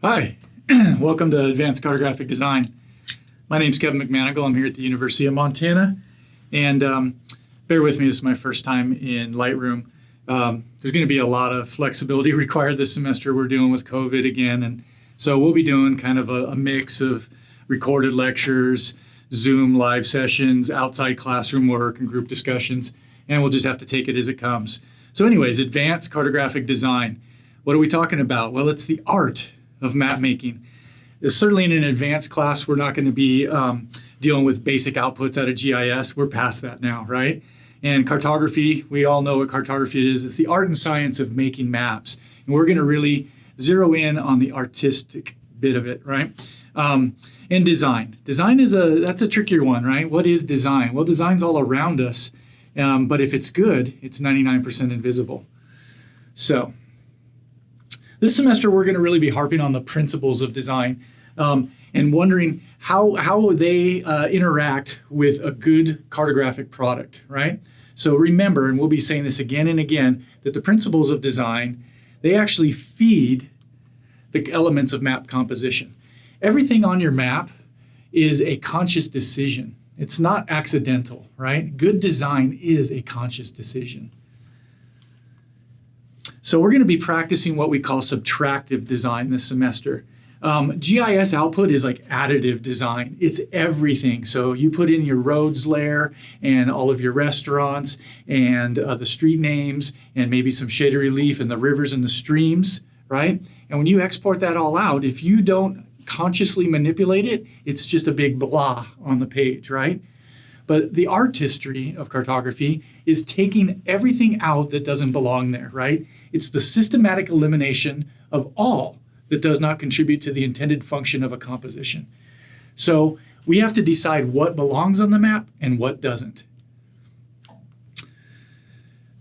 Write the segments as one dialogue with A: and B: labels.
A: Hi, welcome to Advanced Cartographic Design. My name's Kevin McManigal. I'm here at the University of Montana, and bear with me, this is my first time in Lightroom. There's going to be a lot of flexibility required this semester. We're dealing with COVID again, and so we'll be doing kind of a mix of recorded lectures, Zoom live sessions, outside classroom work, and group discussions, and we'll just have to take it as it comes. So anyways, Advanced Cartographic Design. What are we talking about? Well, it's the art of map making. Certainly in an advanced class, we're not going to be dealing with basic outputs out of GIS. We're past that now, right? And cartography, we all know what cartography is. It's the art and science of making maps. And we're going to really zero in on the artistic bit of it, right? And design. Design that's a trickier one, right? What is design? Well, design's all around us, but if it's good, it's 99% invisible. So this semester, we're going to really be harping on the principles of design and wondering how they interact with a good cartographic product, right? So remember, and we'll be saying this again and again, that the principles of design, they actually feed the elements of map composition. Everything on your map is a conscious decision. It's not accidental, right? Good design is a conscious decision. So we're going to be practicing what we call subtractive design this semester. GIS output is like additive design. It's everything. So you put in your roads layer and all of your restaurants and the street names and maybe some shaded relief and the rivers and the streams, right? And when you export that all out, if you don't consciously manipulate it, it's just a big blah on the page, right? But the artistry of cartography is taking everything out that doesn't belong there, right? It's the systematic elimination of all that does not contribute to the intended function of a composition. So we have to decide what belongs on the map and what doesn't.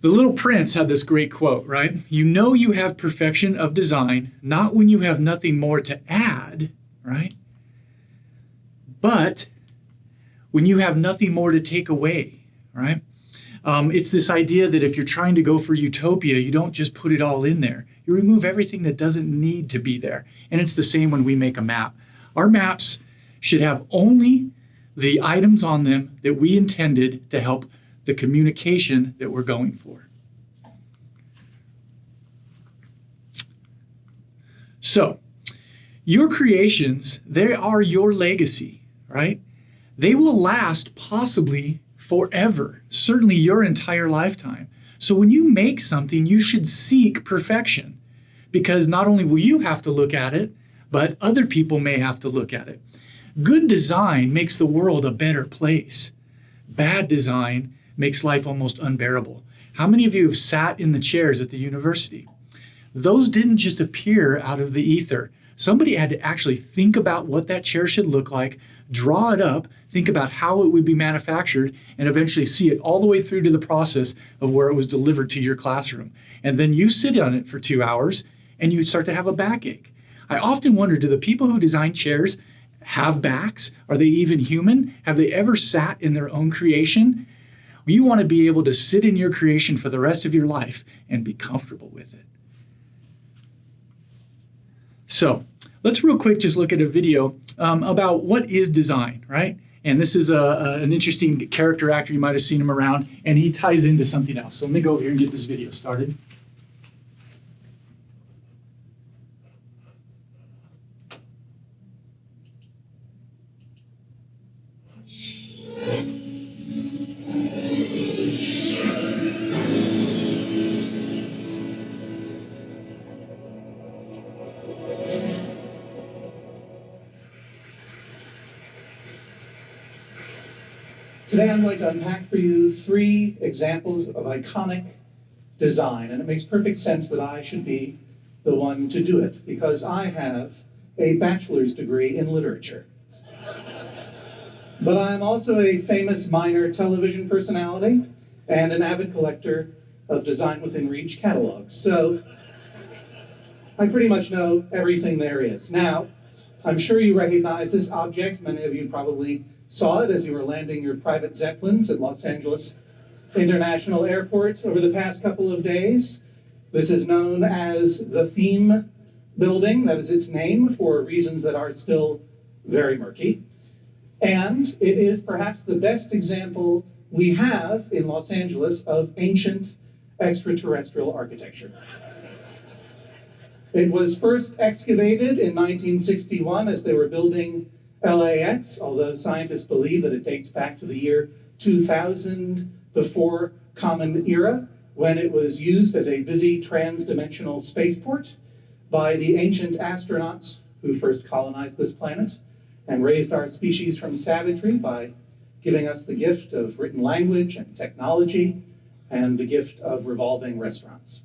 A: The Little Prince had this great quote, right? You know you have perfection of design, not when you have nothing more to add, right? But when you have nothing more to take away, right? It's this idea that if you're trying to go for utopia, you don't just put it all in there. You remove everything that doesn't need to be there. And it's the same when we make a map. Our maps should have only the items on them that we intended to help the communication that we're going for. So, your creations, they are your legacy, right? They will last possibly forever, certainly your entire lifetime. So when you make something, you should seek perfection, because not only will you have to look at it, but other people may have to look at it. Good design makes the world a better place. Bad design makes life almost unbearable. How many of you have sat in the chairs at the university? Those didn't just appear out of the ether. Somebody had to actually think about what that chair should look like, draw it up, think about how it would be manufactured, and eventually see it all the way through to the process of where it was delivered to your classroom. And then you sit on it for 2 hours and you start to have a backache. I often wonder, do the people who design chairs have backs? Are they even human? Have they ever sat in their own creation? You want to be able to sit in your creation for the rest of your life and be comfortable with it. So let's real quick just look at a video about what is design, right? And this is an interesting character actor. You might have seen him around, and he ties into something else. So let me go over here and get this video started.
B: Today I'm going to unpack for you 3 examples of iconic design, and it makes perfect sense that I should be the one to do it, because I have a bachelor's degree in literature. But I'm also a famous minor television personality and an avid collector of Design Within Reach catalogs. So I pretty much know everything there is. Now, I'm sure you recognize this object. Many of you probably saw it as you were landing your private Zeppelins at Los Angeles International Airport over the past couple of days. This is known as the theme building, that is its name for reasons that are still very murky. And it is perhaps the best example we have in Los Angeles of ancient extraterrestrial architecture. It was first excavated in 1961 as they were building LAX, although scientists believe that it dates back to the year 2000, before Common Era, when it was used as a busy trans-dimensional spaceport by the ancient astronauts who first colonized this planet and raised our species from savagery by giving us the gift of written language and technology and the gift of revolving restaurants.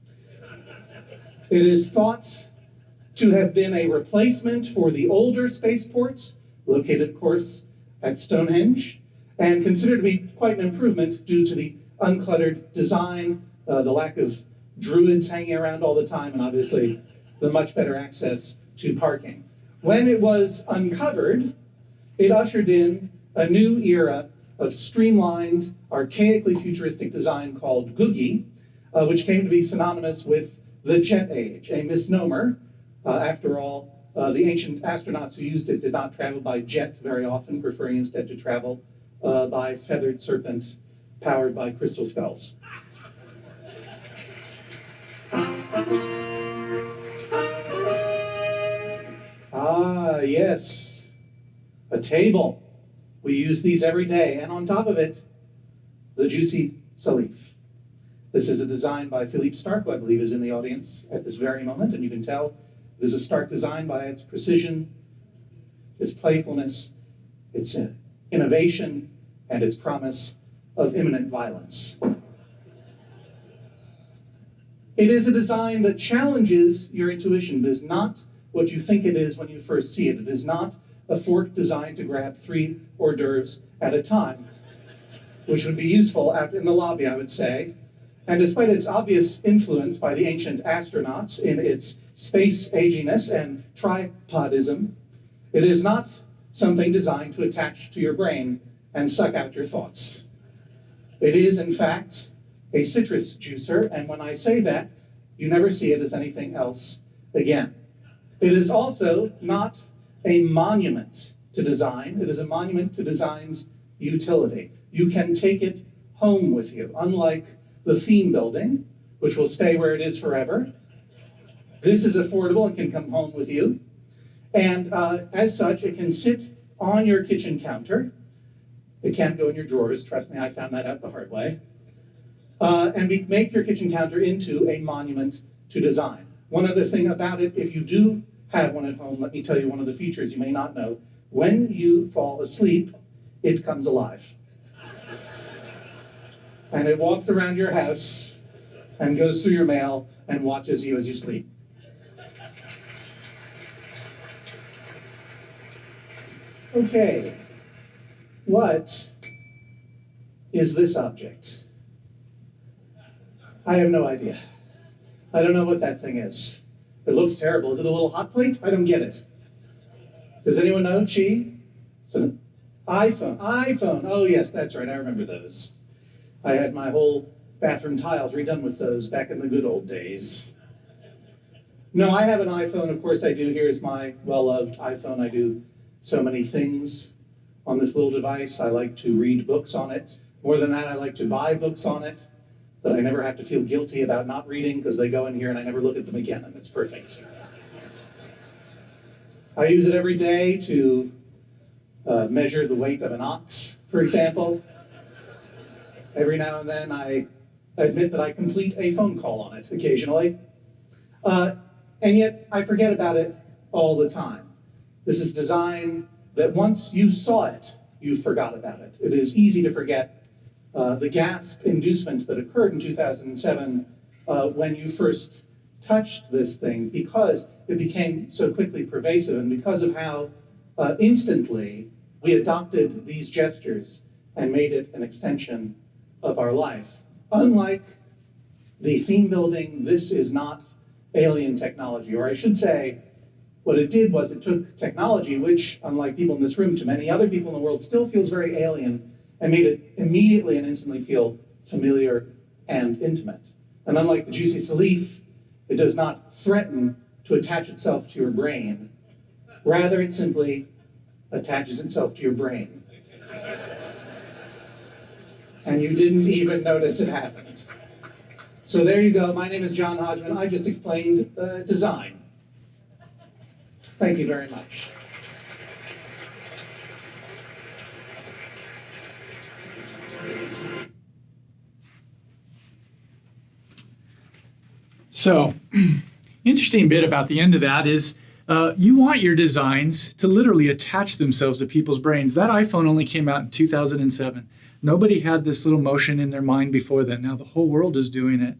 B: It is thought to have been a replacement for the older spaceports, located, of course, at Stonehenge, and considered to be quite an improvement due to the uncluttered design, the lack of druids hanging around all the time, and obviously the much better access to parking. When it was uncovered, it ushered in a new era of streamlined, archaically futuristic design called Googie, which came to be synonymous with the jet age, a misnomer. After all, the ancient astronauts who used it did not travel by jet very often, preferring instead to travel by feathered serpent powered by crystal skulls. Ah, yes, a table. We use these every day, and on top of it, the juicy salif. This is a design by Philippe Starck, who I believe is in the audience at this very moment, and you can tell it is a Starck design by its precision, its playfulness, its innovation, and its promise of imminent violence. It is a design that challenges your intuition. It is not what you think it is when you first see it. It is not a fork designed to grab 3 hors d'oeuvres at a time, which would be useful out in the lobby, I would say. And despite its obvious influence by the ancient astronauts in its space aginess and tripodism, it is not something designed to attach to your brain and suck out your thoughts. It is, in fact, a citrus juicer, and when I say that, you never see it as anything else again. It is also not a monument to design. It is a monument to design's utility. You can take it home with you, unlike the theme building, which will stay where it is forever. This is affordable and can come home with you. And as such, it can sit on your kitchen counter. It can't go in your drawers. Trust me, I found that out the hard way. And make your kitchen counter into a monument to design. One other thing about it, if you do have one at home, let me tell you one of the features you may not know. When you fall asleep, it comes alive. And it walks around your house and goes through your mail and watches you as you sleep. Okay, what is this object? I have no idea. I don't know what that thing is. It looks terrible. Is it a little hot plate? I don't get it. Does anyone know, Chi? It's an iPhone. iPhone. Oh, yes, that's right. I remember those. I had my whole bathroom tiles redone with those back in the good old days. No, I have an iPhone. Of course I do. Here's my well-loved iPhone. I do so many things on this little device. I like to read books on it. More than that, I like to buy books on it that I never have to feel guilty about not reading because they go in here and I never look at them again, and it's perfect. I use it every day to measure the weight of an ox, for example. Every now and then I admit that I complete a phone call on it occasionally. And yet I forget about it all the time. This is design that once you saw it, you forgot about it. It is easy to forget the gasp inducement that occurred in 2007 when you first touched this thing, because it became so quickly pervasive and because of how instantly we adopted these gestures and made it an extension of our life. Unlike the theme building, this is not alien technology, or I should say, what it did was it took technology, which, unlike people in this room, to many other people in the world, still feels very alien, and made it immediately and instantly feel familiar and intimate. And unlike the juicy salif, it does not threaten to attach itself to your brain. Rather, it simply attaches itself to your brain. And you didn't even notice it happened. So there you go. My name is John Hodgman. I just explained design. Thank you very much.
A: So, interesting bit about the end of that is you want your designs to literally attach themselves to people's brains. That iPhone only came out in 2007. Nobody had this little motion in their mind before then. Now the whole world is doing it.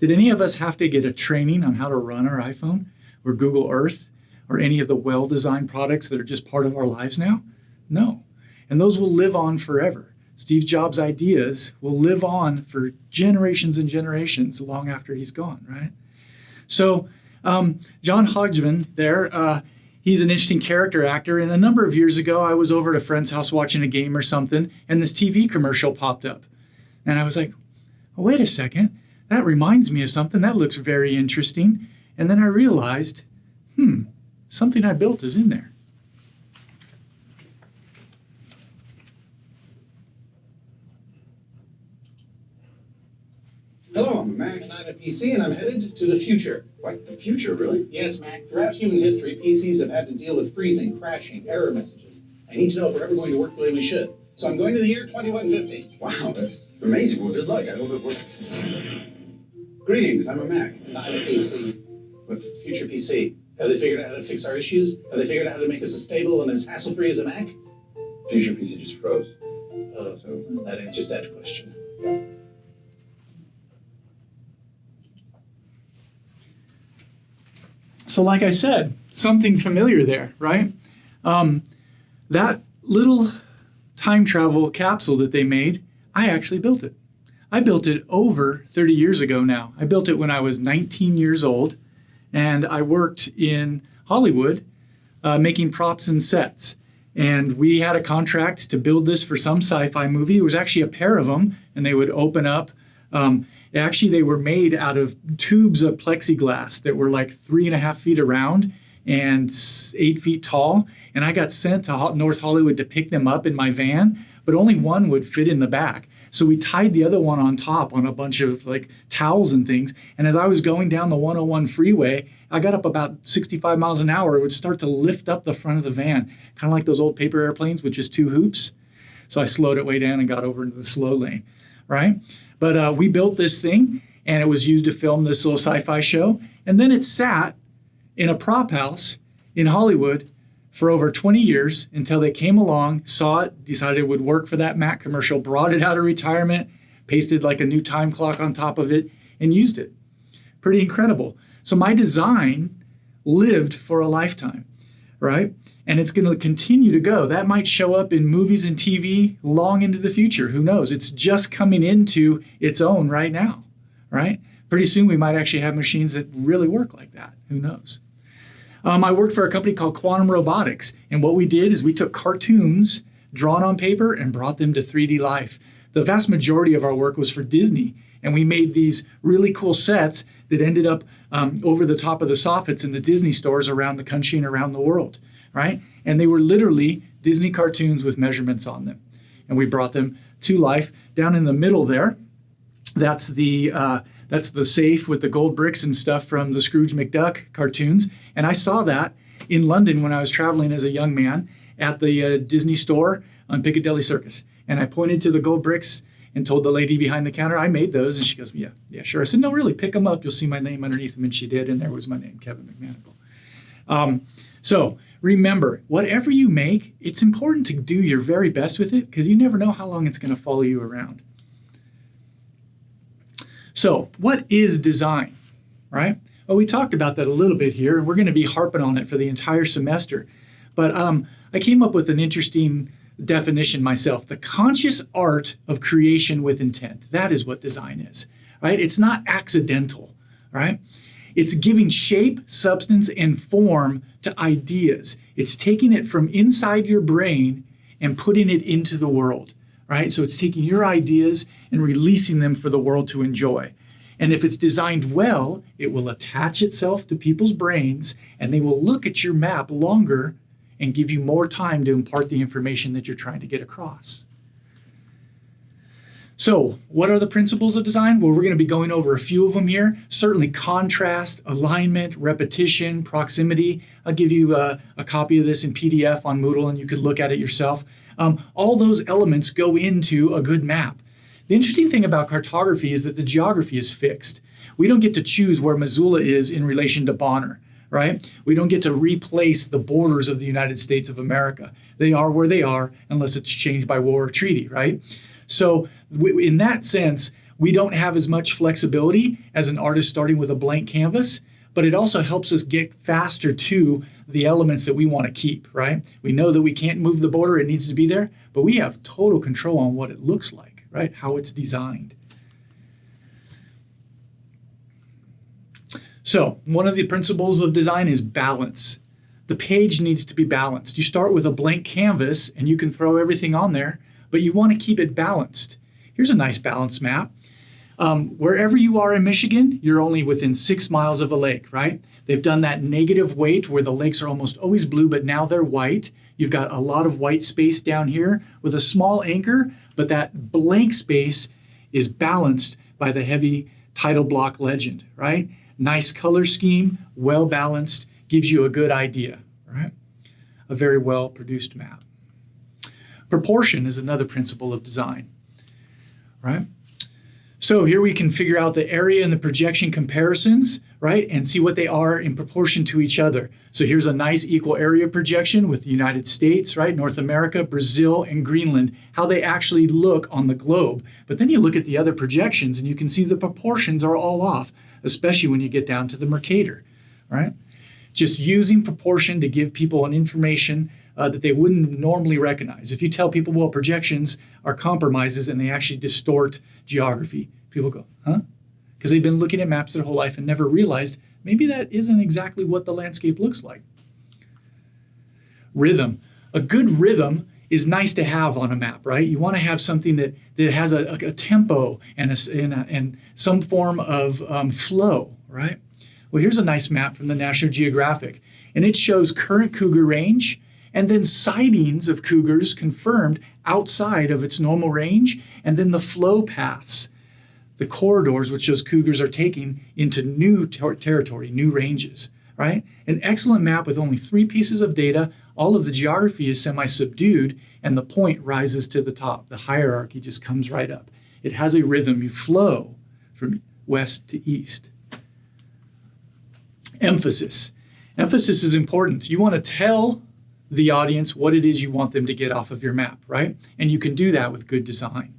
A: Did any of us have to get a training on how to run our iPhone or Google Earth or any of the well-designed products that are just part of our lives now? No. And those will live on forever. Steve Jobs' ideas will live on for generations and generations long after he's gone, right? So John Hodgman there, he's an interesting character actor. And a number of years ago, I was over at a friend's house watching a game or something, and this TV commercial popped up. And I was like, oh, wait a second. That reminds me of something. That looks very interesting. And then I realized, something I built is in there.
C: Hello, I'm Mac.
B: And I'm a PC, and I'm headed to the future.
C: What? The future, really?
B: Yes, Mac. Throughout human history, PCs have had to deal with freezing, crashing, error messages. I need to know if we're ever going to work the way we should. So I'm going to the year 2150.
C: Wow, that's amazing. Well, good luck. I hope it works. Greetings, I'm a Mac.
B: And I'm a PC.
C: What?
B: Future PC. Have they figured out how to fix our issues? Have they figured out how to make us as stable and as hassle-free as a Mac?
C: Future PC just froze.
B: So that answers that question.
A: So like I said, something familiar there, right? That little time travel capsule that they made, I actually built it. I built it over 30 years ago now. I built it when I was 19 years old, and I worked in Hollywood making props and sets. And we had a contract to build this for some sci-fi movie. It was actually a pair of them, and they would open up. Actually, they were made out of tubes of plexiglass that were like 3.5 feet around and 8 feet tall. And I got sent to North Hollywood to pick them up in my van, but only one would fit in the back. So we tied the other one on top on a bunch of like towels and things. And as I was going down the 101 freeway, I got up about 65 miles an hour. It would start to lift up the front of the van, kind of like those old paper airplanes with just two hoops. So I slowed it way down and got over into the slow lane, right? But we built this thing, and it was used to film this little sci-fi show. And then it sat in a prop house in Hollywood for over 20 years until they came along, saw it, decided it would work for that Mac commercial, brought it out of retirement, pasted like a new time clock on top of it, and used it. Pretty incredible. So my design lived for a lifetime, right? And it's going to continue to go. That might show up in movies and TV long into the future. Who knows? It's just coming into its own right now, right? Pretty soon we might actually have machines that really work like that. Who knows? I worked for a company called Quantum Robotics. And what we did is we took cartoons drawn on paper and brought them to 3D life. The vast majority of our work was for Disney. And we made these really cool sets that ended up over the top of the soffits in the Disney stores around the country and around the world, right? And they were literally Disney cartoons with measurements on them. And we brought them to life. Down in the middle there, that's the safe with the gold bricks and stuff from the Scrooge McDuck cartoons. And I saw that in London when I was traveling as a young man at the Disney store on Piccadilly Circus. And I pointed to the gold bricks and told the lady behind the counter, I made those. And she goes, yeah, sure. I said, no, really, pick them up. You'll see my name underneath them. And she did. And there was my name, Kevin McManigal. So remember, whatever you make, it's important to do your very best with it because you never know how long it's going to follow you around. So what is design, right? Well, we talked about that a little bit here, and we're going to be harping on it for the entire semester. But I came up with an interesting definition myself. The conscious art of creation with intent. That is what design is, right? It's not accidental, right? It's giving shape, substance, and form to ideas. It's taking it from inside your brain and putting it into the world, right? So it's taking your ideas and releasing them for the world to enjoy. And if it's designed well, it will attach itself to people's brains, and they will look at your map longer and give you more time to impart the information that you're trying to get across. So, what are the principles of design? Well, we're going to be going over a few of them here. Certainly contrast, alignment, repetition, proximity. I'll give you a copy of this in PDF on Moodle, and you could look at it yourself. All those elements go into a good map. The interesting thing about cartography is that the geography is fixed. We don't get to choose where Missoula is in relation to Bonner, right? We don't get to replace the borders of the United States of America. They are where they are unless it's changed by war or treaty, right? So in that sense, we don't have as much flexibility as an artist starting with a blank canvas, but it also helps us get faster to the elements that we want to keep, right? We know that we can't move the border, it needs to be there, but we have total control on what it looks like, right? How it's designed. So one of the principles of design is balance. The page needs to be balanced. You start with a blank canvas and you can throw everything on there, but you want to keep it balanced. Here's a nice balance map. Wherever you are in Michigan, you're only within 6 miles of a lake, right? They've done that negative weight where the lakes are almost always blue, but now they're white. You've got a lot of white space down here with a small anchor, but that blank space is balanced by the heavy tidal block legend, right? Nice color scheme, well balanced, gives you a good idea, right? A very well produced map. Proportion is another principle of design, right? So here we can figure out the area and the projection comparisons, right? And see what they are in proportion to each other. So here's a nice equal area projection with the United States, right? North America, Brazil, and Greenland, how they actually look on the globe. But then you look at the other projections and you can see the proportions are all off, especially when you get down to the Mercator, right? Just using proportion to give people an information that they wouldn't normally recognize. If you tell people, well, projections are compromises and they actually distort geography, people go, huh? Because they've been looking at maps their whole life and never realized maybe that isn't exactly what the landscape looks like. Rhythm. A good rhythm is nice to have on a map, right? You want to have something that has a tempo and some form of flow, right? Well, here's a nice map from the National Geographic, and it shows current cougar range and then sightings of cougars confirmed outside of its normal range, and then the flow paths, the corridors which those cougars are taking into new territory, new ranges, right? An excellent map with only 3 pieces of data. All of the geography is semi-subdued, and the point rises to the top. The hierarchy just comes right up. It has a rhythm. You flow from west to east. Emphasis. Emphasis is important. You want to tell the audience what it is you want them to get off of your map, right? And you can do that with good design.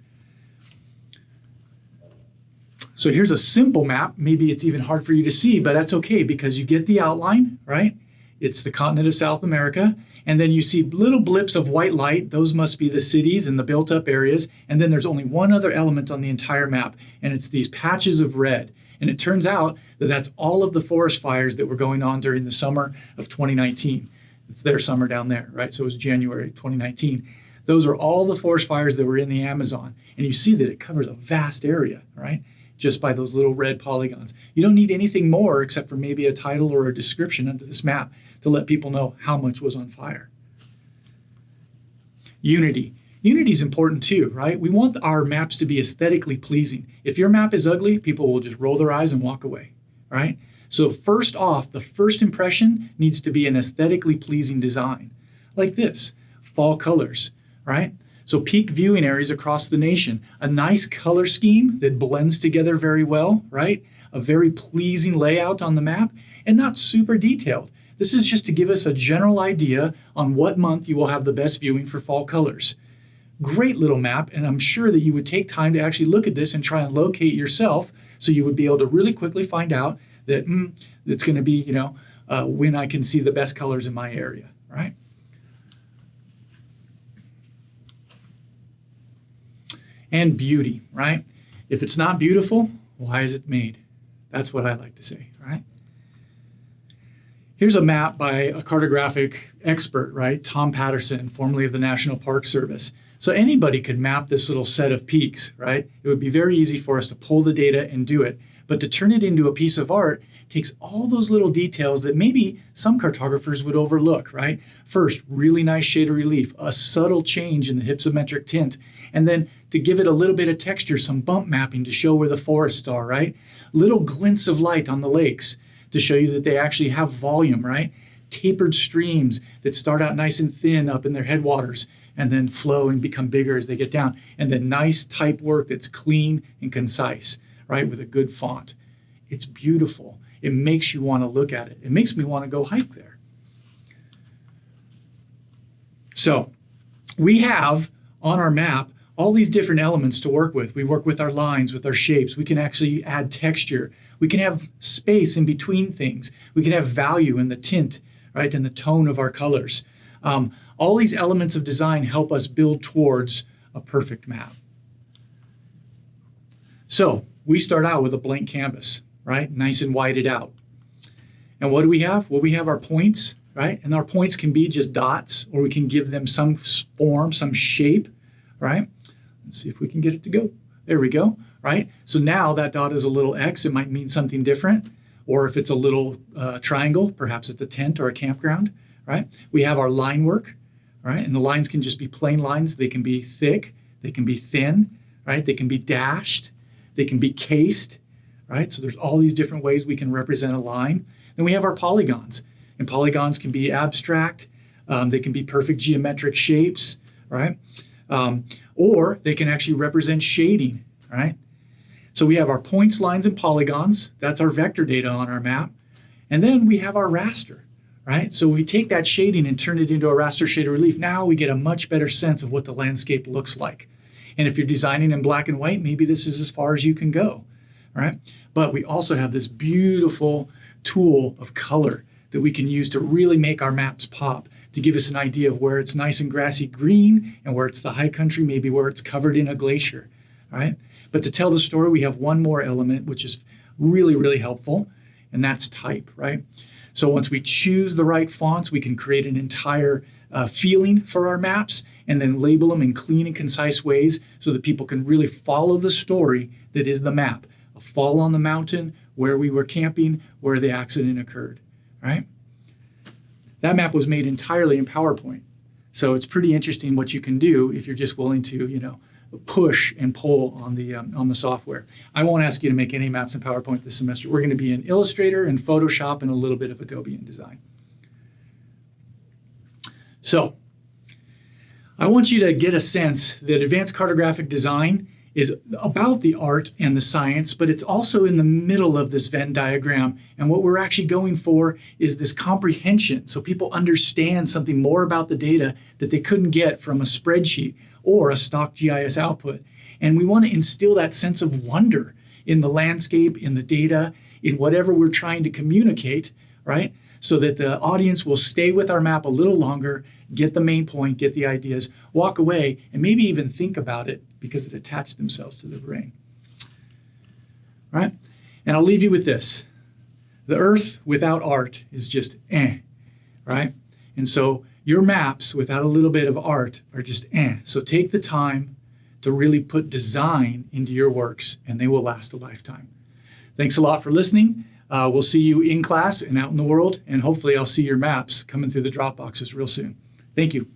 A: So here's a simple map. Maybe it's even hard for you to see, but that's okay because you get the outline, right? It's the continent of South America. And then you see little blips of white light. Those must be the cities and the built up areas. And then there's only one other element on the entire map, and it's these patches of red. And it turns out that that's all of the forest fires that were going on during the summer of 2019. It's their summer down there, right? So it was January 2019. Those are all the forest fires that were in the Amazon. And you see that it covers a vast area, right? Just by those little red polygons. You don't need anything more except for maybe a title or a description under this map to let people know how much was on fire. Unity. Unity is important too, right? We want our maps to be aesthetically pleasing. If your map is ugly, people will just roll their eyes and walk away, right? So first off, the first impression needs to be an aesthetically pleasing design. Like this, fall colors, right? So peak viewing areas across the nation, a nice color scheme that blends together very well, right? A very pleasing layout on the map and not super detailed. This is just to give us a general idea on what month you will have the best viewing for fall colors. Great little map, and I'm sure that you would take time to actually look at this and try and locate yourself so you would be able to really quickly find out that it's going to be, when I can see the best colors in my area, right? And beauty, right? If it's not beautiful, why is it made? That's what I like to say, right? Here's a map by a cartographic expert, right? Tom Patterson, formerly of the National Park Service. So anybody could map this little set of peaks, right? It would be very easy for us to pull the data and do it. But to turn it into a piece of art takes all those little details that maybe some cartographers would overlook, right? First, really nice shade of relief, a subtle change in the hypsometric tint, and then to give it a little bit of texture, some bump mapping to show where the forests are, right? Little glints of light on the lakes to show you that they actually have volume, right? Tapered streams that start out nice and thin up in their headwaters and then flow and become bigger as they get down. And then nice type work that's clean and concise, right? With a good font. It's beautiful. It makes you want to look at it. It makes me want to go hike there. So we have on our map all these different elements to work with. We work with our lines, with our shapes. We can actually add texture. We can have space in between things. We can have value in the tint, right, and the tone of our colors. All these elements of design help us build towards a perfect map. So we start out with a blank canvas, right, nice and whited out. And what do we have? Well, we have our points, right, and our points can be just dots, or we can give them some form, some shape, right? Let's see if we can get it to go. There we go, right? So now that dot is a little X. It might mean something different. Or if it's a little triangle, perhaps it's a tent or a campground, right? We have our line work, right? And the lines can just be plain lines. They can be thick. They can be thin, right? They can be dashed. They can be cased, right? So there's all these different ways we can represent a line. Then we have our polygons. And polygons can be abstract. They can be perfect geometric shapes, right? Or they can actually represent shading, right? So we have our points, lines, and polygons. That's our vector data on our map. And then we have our raster, right? So we take that shading and turn it into a raster shade of relief. Now we get a much better sense of what the landscape looks like. And if you're designing in black and white, maybe this is as far as you can go, right? But we also have this beautiful tool of color that we can use to really make our maps pop, to give us an idea of where it's nice and grassy green and where it's the high country, maybe where it's covered in a glacier, right? But to tell the story, we have one more element, which is really, really helpful, and that's type, right? So once we choose the right fonts, we can create an entire feeling for our maps and then label them in clean and concise ways so that people can really follow the story that is the map. A fall on the mountain, where we were camping, where the accident occurred, right? That map was made entirely in PowerPoint. So it's pretty interesting what you can do if you're just willing to, push and pull on the software. I won't ask you to make any maps in PowerPoint this semester. We're going to be in Illustrator and Photoshop and a little bit of Adobe InDesign. So I want you to get a sense that Advanced Cartographic Design is about the art and the science, but it's also in the middle of this Venn diagram. And what we're actually going for is this comprehension, so people understand something more about the data that they couldn't get from a spreadsheet or a stock GIS output. And we want to instill that sense of wonder in the landscape, in the data, in whatever we're trying to communicate, right? So that the audience will stay with our map a little longer, get the main point, get the ideas, walk away, and maybe even think about it because it attached themselves to their brain. All right? And I'll leave you with this. The earth without art is just right? And so your maps without a little bit of art are just So take the time to really put design into your works, and they will last a lifetime. Thanks a lot for listening. We'll see you in class and out in the world, and hopefully I'll see your maps coming through the drop boxes real soon. Thank you.